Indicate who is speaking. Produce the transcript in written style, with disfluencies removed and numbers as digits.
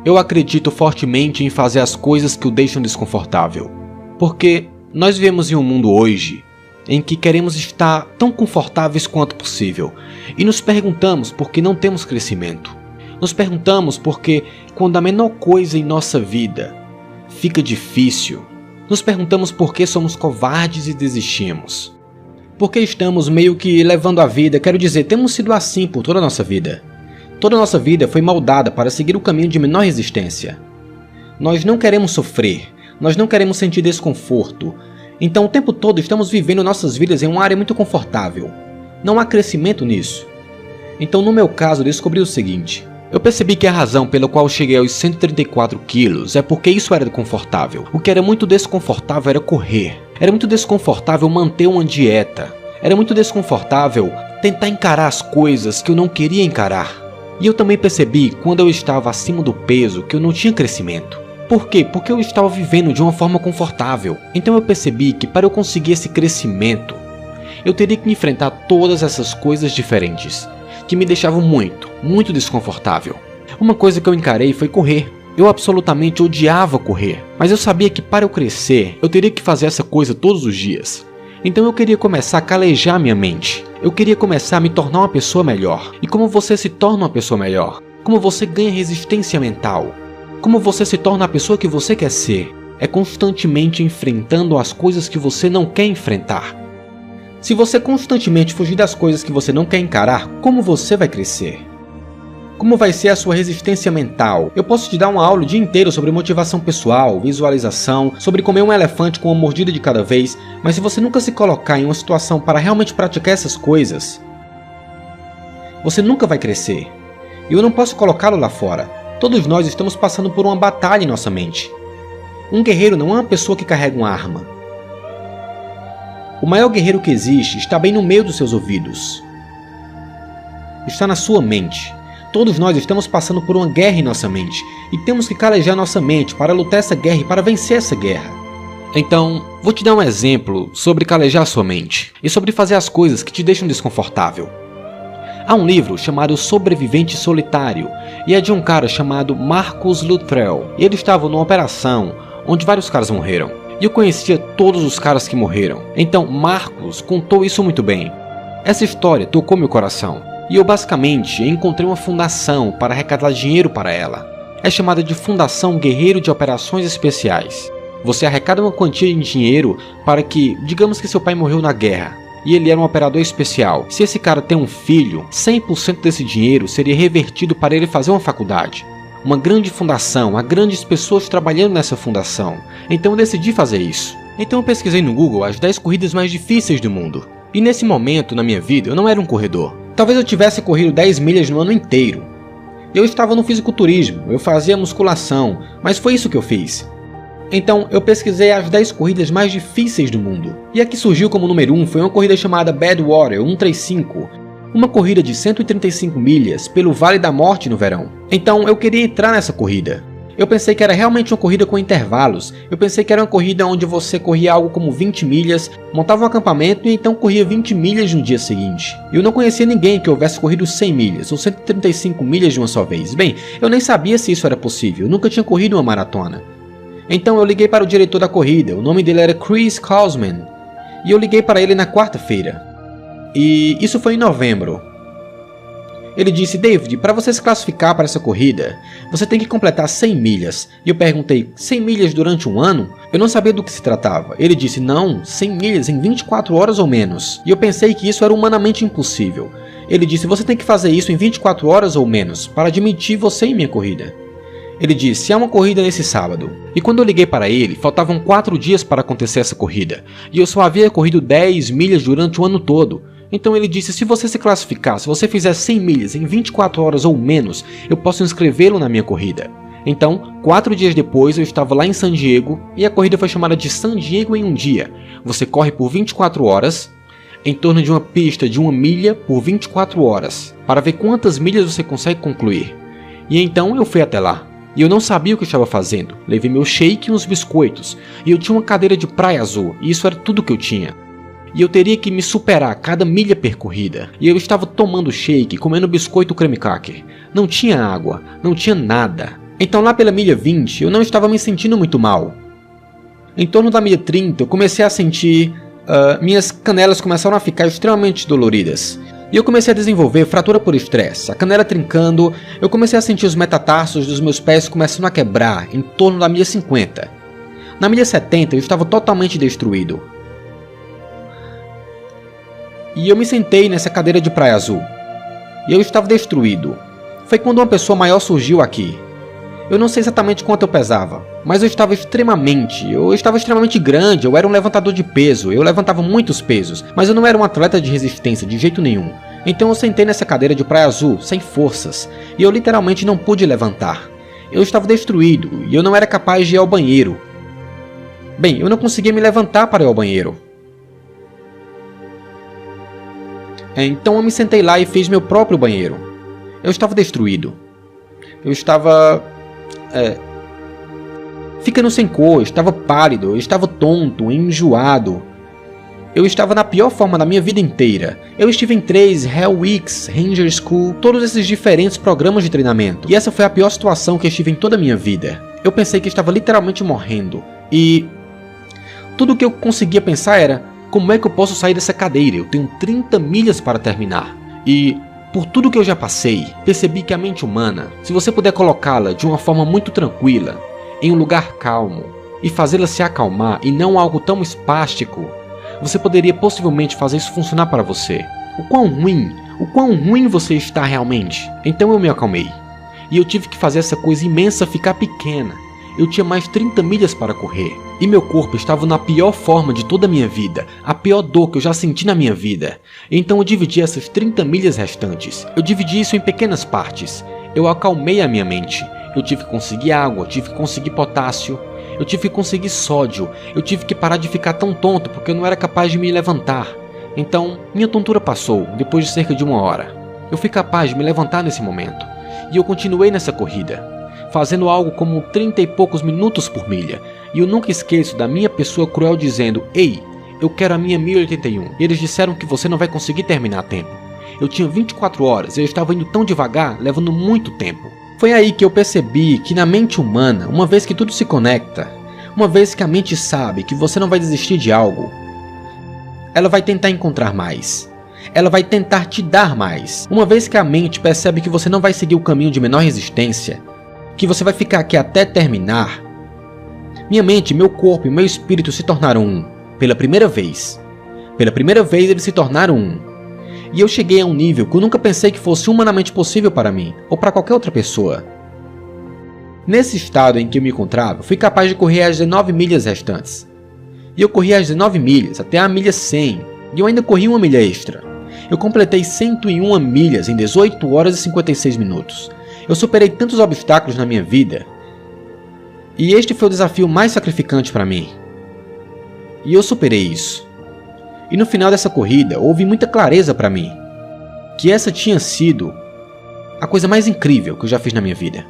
Speaker 1: Eu acredito fortemente em fazer as coisas que o deixam desconfortável. Porque nós vivemos em um mundo hoje em que queremos estar tão confortáveis quanto possível. E nos perguntamos por que não temos crescimento. Nos perguntamos porque quando a menor coisa em nossa vida fica difícil, nos perguntamos por que somos covardes e desistimos. Porque estamos meio que levando a vida, quero dizer, temos sido assim por toda a nossa vida. Toda a nossa vida foi moldada para seguir o caminho de menor resistência. Nós não queremos sofrer, nós não queremos sentir desconforto. Então o tempo todo estamos vivendo nossas vidas em uma área muito confortável. Não há crescimento nisso. Então no meu caso eu descobri o seguinte. Eu percebi que a razão pela qual cheguei aos 134 quilos é porque isso era confortável. O que era muito desconfortável era correr. Era muito desconfortável manter uma dieta. Era muito desconfortável tentar encarar as coisas que eu não queria encarar. E eu também percebi, quando eu estava acima do peso, que eu não tinha crescimento. Por quê? Porque eu estava vivendo de uma forma confortável. Então eu percebi que para eu conseguir esse crescimento, eu teria que enfrentar todas essas coisas diferentes, que me deixavam muito desconfortável. Uma coisa que eu encarei foi correr. Eu absolutamente odiava correr, mas eu sabia que para eu crescer, eu teria que fazer essa coisa todos os dias. Então eu queria começar a calejar minha mente. Eu queria começar a me tornar uma pessoa melhor. E como você se torna uma pessoa melhor? Como você ganha resistência mental? Como você se torna a pessoa que você quer ser? É constantemente enfrentando as coisas que você não quer enfrentar. Se você constantemente fugir das coisas que você não quer encarar, como você vai crescer? Como vai ser a sua resistência mental? Eu posso te dar uma aula o dia inteiro sobre motivação pessoal, visualização, sobre comer um elefante com uma mordida de cada vez, mas se você nunca se colocar em uma situação para realmente praticar essas coisas, você nunca vai crescer. E eu não posso colocá-lo lá fora. Todos nós estamos passando por uma batalha em nossa mente. Um guerreiro não é uma pessoa que carrega uma arma. O maior guerreiro que existe está bem no meio dos seus ouvidos. Está na sua mente. Todos nós estamos passando por uma guerra em nossa mente. E temos que calejar nossa mente para lutar essa guerra e para vencer essa guerra. Então, vou te dar um exemplo sobre calejar sua mente. E sobre fazer as coisas que te deixam desconfortável. Há um livro chamado Sobrevivente Solitário. E é de um cara chamado Marcus Luttrell. E ele estava numa operação onde vários caras morreram. E eu conhecia todos os caras que morreram. Então Marcos contou isso muito bem. Essa história tocou meu coração. E eu basicamente encontrei uma fundação para arrecadar dinheiro para ela. É chamada de Fundação Guerreiro de Operações Especiais. Você arrecada uma quantia de dinheiro para que, digamos que seu pai morreu na guerra, e ele era um operador especial. Se esse cara tem um filho, 100% desse dinheiro seria revertido para ele fazer uma faculdade. Uma grande fundação, há grandes pessoas trabalhando nessa fundação. Então eu decidi fazer isso. Então eu pesquisei no Google as 10 corridas mais difíceis do mundo. E nesse momento na minha vida eu não era um corredor. Talvez eu tivesse corrido 10 milhas no ano inteiro. Eu estava no fisiculturismo, eu fazia musculação, mas foi isso que eu fiz. Então eu pesquisei as 10 corridas mais difíceis do mundo. E a que surgiu como número 1 foi uma corrida chamada Badwater 135. Uma corrida de 135 milhas pelo Vale da Morte no verão. Então eu queria entrar nessa corrida. Eu pensei que era realmente uma corrida com intervalos. Eu pensei que era uma corrida onde você corria algo como 20 milhas, montava um acampamento e então corria 20 milhas no dia seguinte. Eu não conhecia ninguém que houvesse corrido 100 milhas ou 135 milhas de uma só vez. Bem, eu nem sabia se isso era possível, eu nunca tinha corrido uma maratona. Então eu liguei para o diretor da corrida, o nome dele era Chris Kausman, e eu liguei para ele na quarta-feira. E isso foi em novembro. Ele disse: David, para você se classificar para essa corrida, você tem que completar 100 milhas. E eu perguntei: 100 milhas durante um ano? Eu não sabia do que se tratava. Ele disse: não, 100 milhas em 24 horas ou menos. E eu pensei que isso era humanamente impossível. Ele disse: você tem que fazer isso em 24 horas ou menos para admitir você em minha corrida. Ele disse: há uma corrida nesse sábado. E quando eu liguei para ele, faltavam 4 dias para acontecer essa corrida. E eu só havia corrido 10 milhas durante o ano todo. Então ele disse: se você se classificar, se você fizer 100 milhas em 24 horas ou menos, eu posso inscrevê-lo na minha corrida. Então, 4 dias depois eu estava lá em San Diego e a corrida foi chamada de San Diego em um dia. Você corre por 24 horas, em torno de uma pista de 1 milha por 24 horas, para ver quantas milhas você consegue concluir. E então eu fui até lá. E eu não sabia o que eu estava fazendo. Levei meu shake e uns biscoitos. E eu tinha uma cadeira de praia azul, e isso era tudo que eu tinha. E eu teria que me superar a cada milha percorrida. E eu estava tomando shake, comendo biscoito creme cracker. Não tinha água, não tinha nada. Então lá pela milha 20 eu não estava me sentindo muito mal. Em torno da milha 30 eu comecei a sentir... minhas canelas começaram a ficar extremamente doloridas. E eu comecei a desenvolver fratura por estresse, a canela trincando, eu comecei a sentir os metatarsos dos meus pés começando a quebrar em torno da milha 50. Na milha 70 eu estava totalmente destruído. E eu me sentei nessa cadeira de praia azul. E eu estava destruído. Foi quando uma pessoa maior surgiu aqui. Eu não sei exatamente quanto eu pesava, mas eu estava extremamente grande, eu era um levantador de peso, eu levantava muitos pesos, mas eu não era um atleta de resistência de jeito nenhum. Então eu sentei nessa cadeira de praia azul, sem forças, e eu literalmente não pude levantar. Eu estava destruído, e eu não era capaz de ir ao banheiro. Bem, eu não conseguia me levantar para ir ao banheiro. Então eu me sentei lá e fiz meu próprio banheiro. Eu estava destruído. Eu estava... ficando sem cor, eu estava pálido, eu estava tonto, enjoado. Eu estava na pior forma da minha vida inteira. Eu estive em 3 Hell Weeks, Ranger School, todos esses diferentes programas de treinamento. E essa foi a pior situação que eu estive em toda a minha vida. Eu pensei que estava literalmente morrendo. E tudo o que eu conseguia pensar era: como é que eu posso sair dessa cadeira? Eu tenho 30 milhas para terminar. E por tudo que eu já passei, percebi que a mente humana, se você puder colocá-la de uma forma muito tranquila, em um lugar calmo, e fazê-la se acalmar e não algo tão espástico, você poderia possivelmente fazer isso funcionar para você. O quão ruim você está realmente. Então eu me acalmei. E eu tive que fazer essa coisa imensa ficar pequena. Eu tinha mais 30 milhas para correr. E meu corpo estava na pior forma de toda a minha vida. A pior dor que eu já senti na minha vida. Então eu dividi essas 30 milhas restantes. Eu dividi isso em pequenas partes. Eu acalmei a minha mente. Eu tive que conseguir água, eu tive que conseguir potássio. Eu tive que conseguir sódio. Eu tive que parar de ficar tão tonto porque eu não era capaz de me levantar. Então, minha tontura passou depois de cerca de 1 hora. Eu fui capaz de me levantar nesse momento. E eu continuei nessa corrida, fazendo algo como 30 e poucos minutos por milha. E eu nunca esqueço da minha pessoa cruel dizendo: "Ei, eu quero a minha 1081. E eles disseram que você não vai conseguir terminar a tempo." Eu tinha 24 horas e eu estava indo tão devagar, levando muito tempo. Foi aí que eu percebi que na mente humana, uma vez que tudo se conecta, uma vez que a mente sabe que você não vai desistir de algo, ela vai tentar encontrar mais. Ela vai tentar te dar mais. Uma vez que a mente percebe que você não vai seguir o caminho de menor resistência, que você vai ficar aqui até terminar, minha mente, meu corpo e meu espírito se tornaram um. Pela primeira vez. Pela primeira vez eles se tornaram um. E eu cheguei a um nível que eu nunca pensei que fosse humanamente possível para mim, ou para qualquer outra pessoa. Nesse estado em que eu me encontrava, fui capaz de correr as 19 milhas restantes. E eu corri as 19 milhas até a milha 100, e eu ainda corri 1 milha extra. Eu completei 101 milhas em 18 horas e 56 minutos. Eu superei tantos obstáculos na minha vida, e este foi o desafio mais sacrificante para mim. E eu superei isso. E no final dessa corrida, houve muita clareza para mim que essa tinha sido a coisa mais incrível que eu já fiz na minha vida.